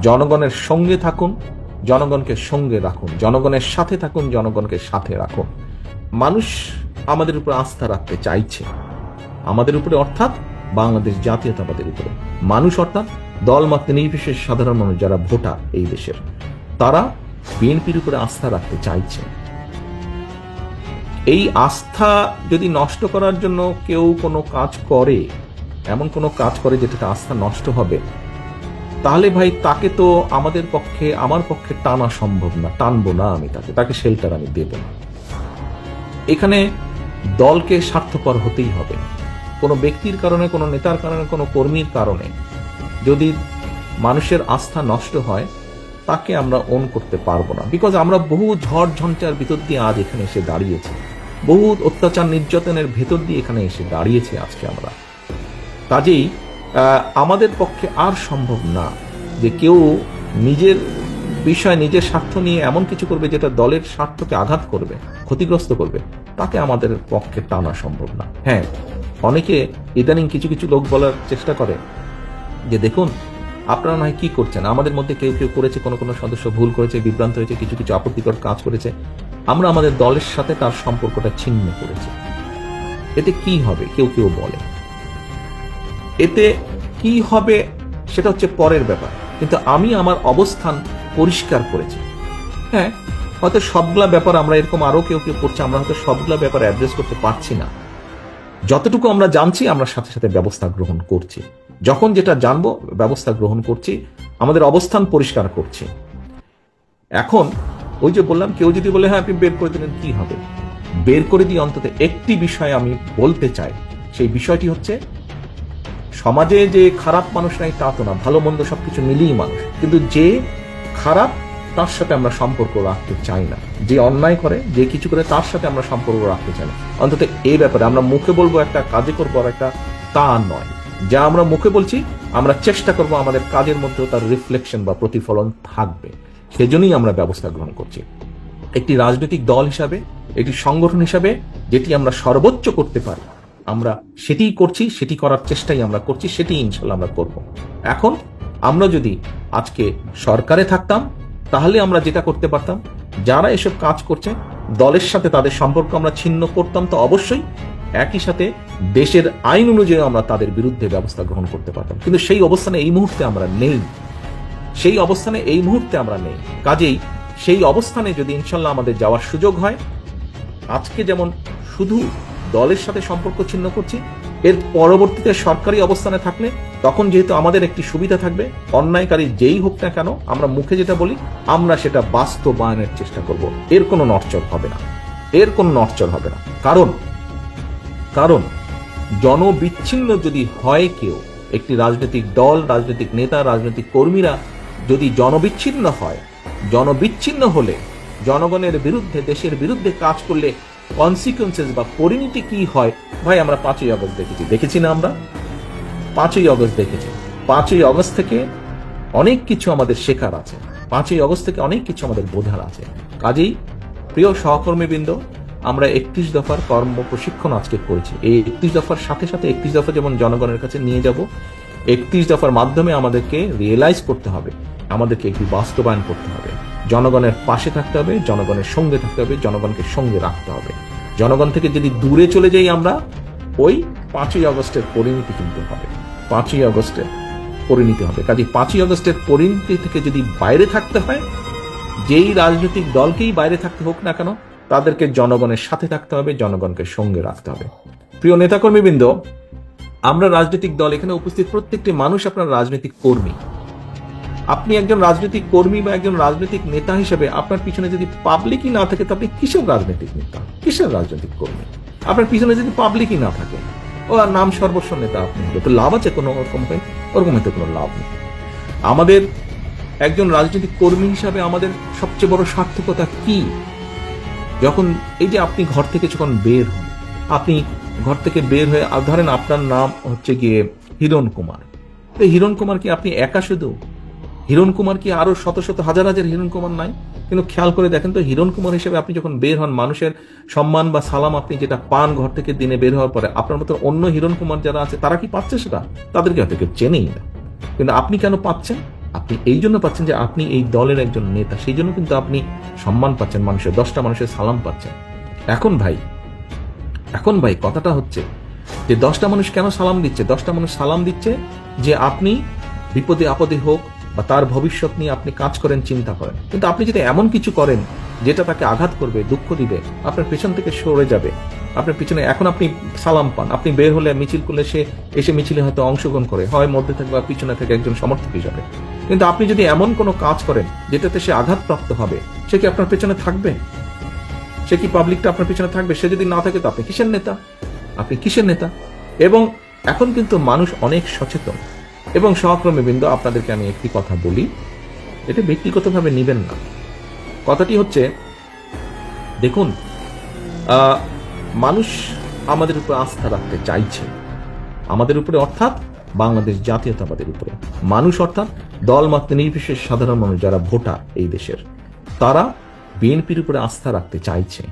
জনগণের সঙ্গে থাকুন, জনগণকে সঙ্গে রাখুন, জনগণের সাথে থাকুন, জনগণকে সাথে রাখুন। মানুষ আমাদের উপর আস্থা রাখতে চাইছে, আমাদের উপরে অর্থাৎ বাংলাদেশ জাতীয়তাবাদের উপরে। মানুষ অর্থাৎ দলমত নির্বিশেষে সাধারণ মানুষ যারা ভোটার এই দেশের, তারা বিএনপির উপরে আস্থা রাখতে চাইছে। এই আস্থা যদি নষ্ট করার জন্য কেউ কোনো কাজ করে, এমন কোনো কাজ করে যেটাতে আস্থা নষ্ট হবে, তাহলে ভাই তাকে তো আমাদের পক্ষে, আমার পক্ষে টানা সম্ভব না, টানবো না আমি তাকে শেল্টার আমি দেব না। এখানে দলকে স্বার্থপর হতেই হবে। কোনো ব্যক্তির কারণে, কোনো নেতার কারণে, কোনো কর্মীর কারণে যদি মানুষের আস্থা নষ্ট হয়, তাকে আমরা ওন করতে পারবো না। বিকজ আমরা বহু ঝড় ঝঞ্ঝার ভিতর দিয়ে আজ এখানে এসে দাঁড়িয়েছি, বহু অত্যাচার নির্যাতনের ভেতর দিয়ে এখানে এসে দাঁড়িয়েছি আজকে আমরা। কাজেই আমাদের পক্ষে আর সম্ভব না যে কেউ নিজের বিষয়, নিজের স্বার্থ নিয়ে এমন কিছু করবে যেটা দলের স্বার্থকে আঘাত করবে, ক্ষতিগ্রস্ত করবে। তাকে আমাদের পক্ষে টানা সম্ভব না। হ্যাঁ, অনেকে ইদানিং কিছু কিছু লোক বলার চেষ্টা করে যে দেখুন আপনারা নয় কি করছেন, আমাদের মধ্যে কেউ কেউ করেছে, কোনো কোনো সদস্য ভুল করেছে, বিভ্রান্ত হয়েছে, কিছু কিছু আপত্তিকর কাজ করেছে, আমরা আমাদের দলের সাথে তার সম্পর্কটা ছিন্ন করেছি। এতে কি হবে কেউ কেউ বলে, এতে কি হবে সেটা হচ্ছে পরের ব্যাপার, কিন্তু আমি আমার অবস্থান পরিষ্কার করেছি। হ্যাঁ, হয়তো সবগুলা ব্যাপার আমরা এরকম আরো কেউ কেউ করছে, আমরা হয়তো সবগুলা ব্যাপার অ্যাড্রেস করতে পারছি না। যতটুকু আমরা জানছি আমরা সাথে সাথে ব্যবস্থা গ্রহণ করছি, যখন যেটা জানবো ব্যবস্থা গ্রহণ করছি, আমাদের অবস্থান পরিষ্কার করছি। এখন ওই যে বললাম, কেউ যদি বলে হ্যাঁ আপনি বের করে দিলেন, কি হবে? বের করে দিয়ে অন্তত একটি বিষয় আমি বলতে চাই, সেই বিষয়টি হচ্ছে সমাজে যে খারাপ মানুষ নাই তা তো না, ভালো মন্দ সবকিছু মিলিয়ে মানুষ, কিন্তু যে খারাপ তার সাথে আমরা সম্পর্ক রাখতে চাই না, যে অন্যায় করে, যে কিছু করে তার সাথে আমরা সম্পর্ক রাখতে চাই না। অন্তত এই ব্যাপারে আমরা মুখে বলবো একটা, কাজে করবো আর একটা, তা নয়। যা আমরা মুখে বলছি আমরা চেষ্টা করব আমাদের কাজের মধ্যেও তার রিফ্লেকশন বা প্রতিফলন থাকবে, সেজন্যই আমরা ব্যবস্থা গ্রহণ করছি। একটি রাজনৈতিক দল হিসাবে, একটি সংগঠন হিসাবে যেটি আমরা সর্বোচ্চ করতে পারি আমরা সেটিই করছি, সেটি করার চেষ্টাই আমরা করছি, সেটি ইনশাল্লাহ আমরা করব। এখন আমরা যদি আজকে সরকারে থাকতাম তাহলে আমরা যেটা করতে পারতাম, যারা এসব কাজ করছে দলের সাথে তাদের সম্পর্ক আমরা ছিন্ন করতাম, তো অবশ্যই একই সাথে দেশের আইন অনুযায়ী আমরা তাদের বিরুদ্ধে ব্যবস্থা গ্রহণ করতে পারতাম। কিন্তু সেই অবস্থানে এই মুহূর্তে আমরা নেই, সেই অবস্থানে এই মুহূর্তে আমরা নেই। কাজেই সেই অবস্থানে যদি ইনশাল্লাহ আমাদের যাওয়ার সুযোগ হয়, আজকে যেমন শুধু দলের সাথে সম্পর্ক ছিন্ন করছি, এর পরবর্তীতে সরকারি অবস্থানে থাকলে তখন যেহেতু আমাদের একটি সুবিধা থাকবে, অন্যায়কারী যেই হোক না কেন আমরা মুখে যেটা বলি আমরা সেটা বাস্তবায়নের চেষ্টা করব। এর কোনো নড়চড় হবে না, এর কোনো নড়চড় হবে না। কারণ জনবিচ্ছিন্ন যদি হয় কেউ, একটি রাজনৈতিক দল, রাজনৈতিক নেতা, রাজনৈতিক কর্মীরা যদি জনবিচ্ছিন্ন হয়, জনবিচ্ছিন্ন হলে জনগণের বিরুদ্ধে, দেশের বিরুদ্ধে কাজ করলে কনসিকুয়েন্সেস বা পরিণতি কি হয় ভাই আমরা 5ই আগস্ট দেখেছি না? আমরা 5ই আগস্ট দেখেছি। 5ই আগস্ট থেকে অনেক কিছু আমাদের শেখার আছে, 5ই আগস্ট থেকে অনেক কিছু আমাদের বোঝার আছে। কাজেই প্রিয় সহকর্মীবৃন্দ, আমরা 31 দফার কর্ম প্রশিক্ষণ আজকে করেছি। এই 31 দফার সাথে সাথে 31 দফা যেমন জনগণের কাছে নিয়ে যাব, 31 দফার মাধ্যমে আমাদেরকে রিয়েলাইজ করতে হবে, আমাদেরকে একটি বাস্তবায়ন করতে হবে, জনগণের পাশে থাকতে হবে, জনগণের সঙ্গে থাকতে হবে, জনগণকে সঙ্গে রাখতে হবে। জনগণ থেকে যদি দূরে চলে যাই আমরা, ওই 5ই আগস্টের পরিণতি কিন্তু হবে, 5ই আগস্টের পরিণতি হবে। কাজে 5ই আগস্টের পরিণতি থেকে যদি বাইরে থাকতে হয়, যেই রাজনৈতিক দলকেই বাইরে থাকতে হোক না কেন, তাদেরকে জনগণের সাথে থাকতে হবে, জনগণকে সঙ্গে রাখতে হবে। প্রিয় নেতাকর্মীবৃন্দ, আমরা রাজনৈতিক দল, এখানে উপস্থিত প্রত্যেকটি মানুষ আপনার রাজনৈতিক কর্মী। আপনি একজন রাজনৈতিক কর্মী বা একজন রাজনৈতিক নেতা হিসেবে আপনার পিছনে যদি পাবলিকই না থাকে, তো আপনি কিসের রাজনৈতিক নেতা, কিসের রাজনৈতিক কর্মী? আপনার পিছনে যদি পাবলিকই না থাকে, ও আর নাম সর্বস্ব নেতা আপনি, তো লাভ আছে কোনো ওরকম হয়তো কোনো লাভ নেই। আমাদের একজন রাজনৈতিক কর্মী হিসাবে আমাদের সবচেয়ে বড় সার্থকতা কি? যখন এই যে আপনি ঘর থেকে যখন বের হন, আপনি ঘর থেকে বের হয়ে ধরেন আপনার নাম হচ্ছে গিয়ে হিরণ কুমার, তো হিরণ কুমার কি আপনি একা শুধু? হিরণ কুমার কি আরো শত শত হাজার হাজার হিরণ কুমার নাই? কিন্তু খেয়াল করে দেখেন তো, হিরণ কুমার হিসেবে আপনি যখন বের হন, মানুষের সম্মান বা সালাম আপনি যেটা পান ঘর থেকে দিনে বের হওয়ার পরে, আপনার মতো অন্য হিরণ কুমার যারা আছে তারা কি পাচ্ছে সেটা? তাদেরকে হয়তো কেউ চেনেই না, কিন্তু আপনি কেন পাচ্ছেন? আপনি এই জন্য পাচ্ছেন যে আপনি এই দলের একজন নেতা, সেই জন্য কিন্তু আপনি সম্মান পাচ্ছেন, মানুষের 10টা মানুষের সালাম পাচ্ছেন। এখন ভাই কথাটা হচ্ছে যে 10টা মানুষ কেন সালাম দিচ্ছে? 10টা মানুষ সালাম দিচ্ছে যে আপনি বিপদে আপদে হোক বা তার ভবিষ্যৎ নিয়ে আপনি কাজ করেন, চিন্তা করেন। কিন্তু আপনি যদি এমন কিছু করেন যেটা তাকে আঘাত করবে, দুঃখ দিবে, আপনার পেছন থেকে সরে যাবে, আপনার পিছনে এখন আপনি সালাম পান, আপনি বের হলে মিছিল করলে সে এসে মিছিলে হয়তো অংশগ্রহণ করে, হয় মধ্যে থেকে বা পিছনে থেকে একজন সমর্থক হিসাবে। কিন্তু আপনি যদি এমন কোনো কাজ করেন যেটাতে সে আঘাতপ্রাপ্ত হবে, সে কি আপনার পেছনে থাকবে? সে কি পাবলিকটা আপনার পিছনে থাকবে? সে যদি না থাকে তো আপনি কিসের নেতা? আপনি কিসের নেতা? এবং এখন কিন্তু মানুষ অনেক সচেতন। এবং সহকর্মী বৃন্দ, আপনাদেরকে আমি একটি কথা বলি, এটা ব্যক্তিগতভাবে নিবেন না। কথাটি হচ্ছে, দেখুন, মানুষ আমাদের উপর আস্থা রাখতে চাইছে, আমাদের উপরে, অর্থাৎ বাংলাদেশ জাতীয়তাবাদের উপরে। মানুষ অর্থাৎ দলমত নির্বিশেষে সাধারণ মানুষ যারা ভোটার এই দেশের, তারা বিএনপির উপরে আস্থা রাখতে চাইছে।